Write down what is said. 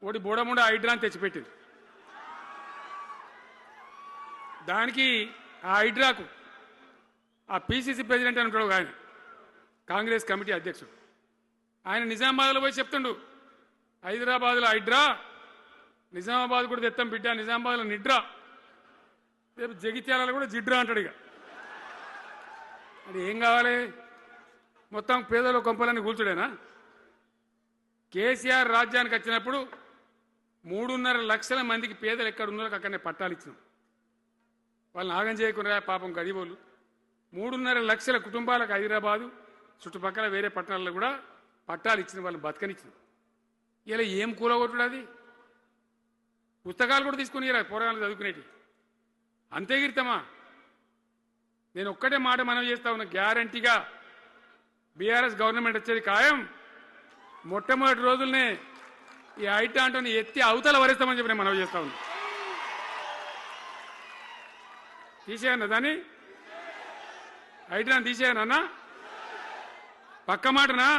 ఒకటి బోడముండ హైడ్రాని తెచ్చిపెట్టింది. దానికి ఆ హైడ్రాకు ఆ పిసిసి ప్రెసిడెంట్ అని ఉంటాడు ఆయన, కాంగ్రెస్ కమిటీ అధ్యక్షుడు, ఆయన నిజామాబాద్లో పోయి చెప్తుండు, హైదరాబాద్లో హైడ్రా, నిజామాబాద్ కూడా తెత్తాం బిడ్డ, నిజామాబాద్లో నిడ్రా, రేపు జగిత్యాలలో కూడా జిడ్రా అంటాడు. ఇక అది ఏం కావాలి? మొత్తం పేదల కొంపలన్నీ కూల్చుడేనా? కేసీఆర్ రాజ్యానికి వచ్చినప్పుడు 3.5 లక్షల మందికి పేదలు ఎక్కడ ఉన్నారో అక్కడనే పట్టాలు ఇచ్చినాం. వాళ్ళని ఆగం చేయకుండా పాపం గరీబోళ్ళు 3.5 లక్షల కుటుంబాలకు హైదరాబాదు చుట్టుపక్కల వేరే పట్టణాల్లో కూడా పట్టాలు ఇచ్చిన వాళ్ళని బతకనిచ్చినాం. ఇలా ఏం కూలగొట్టుడు? అది పుస్తకాలు కూడా తీసుకుని పోరాటాలు చదువుకునేటి అంతే గిరితమా? నేను ఒక్కటే మాట మనం చేస్తా ఉన్నా, గ్యారంటీగా బీఆర్ఎస్ గవర్నమెంట్ వచ్చేది ఖాయం. మొట్టమొదటి రోజులనే ఈ ఐటాంటోని ఎత్తి అవతల వరేస్తామని చెప్పి నేను మనం చేస్తా ఉన్నా. తీసేయన్నా దాన్ని, ఐటాన్ తీసేయనన్నా పక్క మాటనా?